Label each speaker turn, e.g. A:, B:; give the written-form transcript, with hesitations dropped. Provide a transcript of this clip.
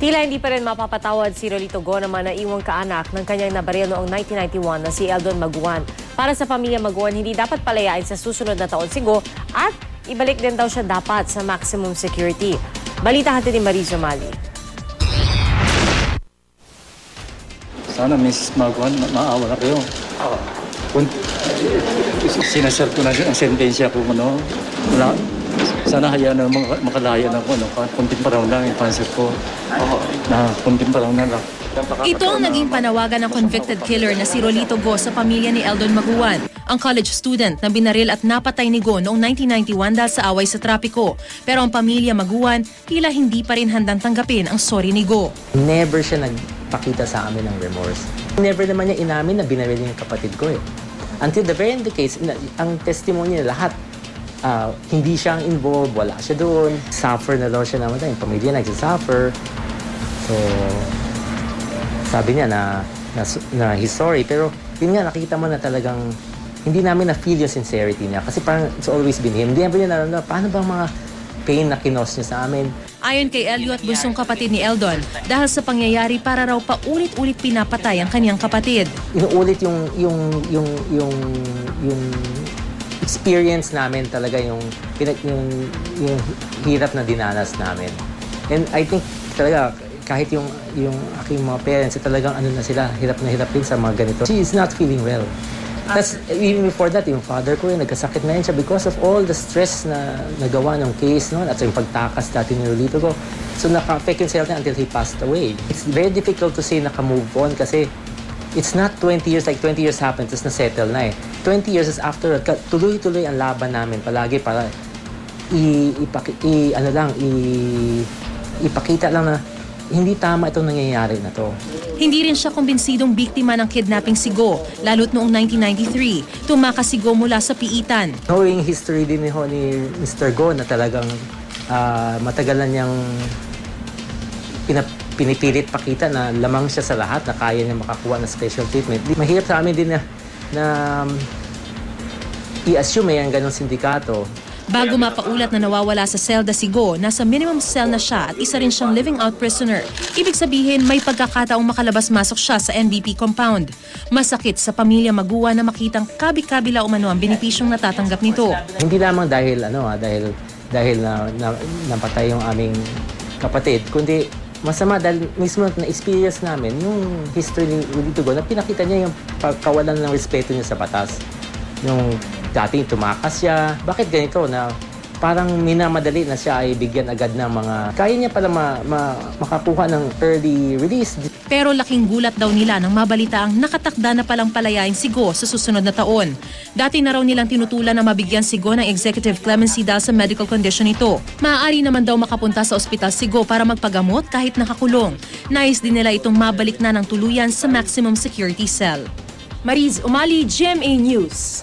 A: Tila hindi pa rin mapapatawad si Rolito Go naman na iwang kaanak ng kanyang nabaril noong 1991 na si Eldon Maguan. Para sa pamilya Maguan, hindi dapat palayain sa susunod na taon si Go at ibalik din daw siya dapat sa maximum security. Balita hatid ni Mariz Umali.
B: Sana Mrs. Maguan, maawa na kayo. Sinasar ko na ang sentensya ko, wala. Sana hayaan na makalaya na ko, kunting paraw lang yung cancer ko. Na kunting paraw na lang.
C: Ito ang naging panawagan ng convicted killer na si Rolito Go sa pamilya ni Eldon Maguan, ang college student na binaril at napatay ni Go noong 1991 dahil sa away sa trapiko. Pero ang pamilya Maguan tila hindi pa rin handang tanggapin ang sorry ni Go.
D: Never siya nagpakita sa amin ng remorse. Never naman niya inamin na binaril niya yung kapatid ko eh. Until the very end of the case, ang testimony niya lahat, hindi siyang involved, wala siya doon. Suffer na daw siya naman. Yung pamilya nagsasuffer. So, sabi niya na he's sorry. Pero yun nga, nakita mo na talagang hindi namin na-feel yung sincerity niya. Kasi parang it's always been him. Hindi namin na paano bang mga pain na kinos niya sa amin.
C: Ayon kay Elliot, bunsong kapatid ni Eldon, dahil sa pangyayari para raw paulit-ulit pinapatay ang kanyang kapatid.
D: Inuulit yung experience namin talaga yung hirap na dinanas namin. And I think talaga kahit yung aking mga parents talagang na sila, hirap na hirap din sa mga ganito. She is not feeling well. That's, even before that, yung father ko nagkasakit na yun siya because of all the stress na nagawa ng case, no? At yung pagtakas dati ni Rolito Go. So naka-affect yung health until he passed away. It's very difficult to say naka-move on kasi it's not 20 years, like 20 years happened, tapos na-settle na eh. 20 years is after, tuloy-tuloy ang laban namin palagi para ipakita lang na hindi tama itong nangyayari na to.
C: Hindi rin siya kumbinsidong biktima ng kidnapping si Go, lalo't noong 1993. Tumakas si Go mula sa piitan.
D: Knowing history din ni Mr. Go na talagang matagal na niyang pinipilit pakita na lamang siya sa lahat, na kaya niya makakuha ng special treatment. Mahirap sa amin din na i-assume yung ganong sindikato.
C: Bago mapaulat na nawawala sa selda si Go, nasa minimum cell na siya at isa rin siyang living out prisoner. Ibig sabihin, may pagkakataong makalabas-masok siya sa NBP compound. Masakit sa pamilya Maguan na makitang kabi-kabila umano ang benepisyong natatanggap nito.
D: Hindi lamang dahil napatay yung aming kapatid, kundi masama dahil mismo na-experience namin yung history ni Rolito Go na pinakita niya yung pagkawalan ng respeto niya sa batas. Yung dating tumakas siya, bakit ganito na parang minamadali na siya ay bigyan agad ng mga kaya niya pala makakuha ng early release.
C: Pero laking gulat daw nila nang mabalita ang nakatakda na palang palayain si Go sa susunod na taon. Dati na raw nilang tinutulan na mabigyan si Go ng executive clemency dahil sa medical condition nito. Maaari naman daw makapunta sa ospital si Go para magpagamot kahit nakakulong. Nais din nila itong mabalik na ng tuluyan sa maximum security cell.
A: Mariz Umali, GMA News.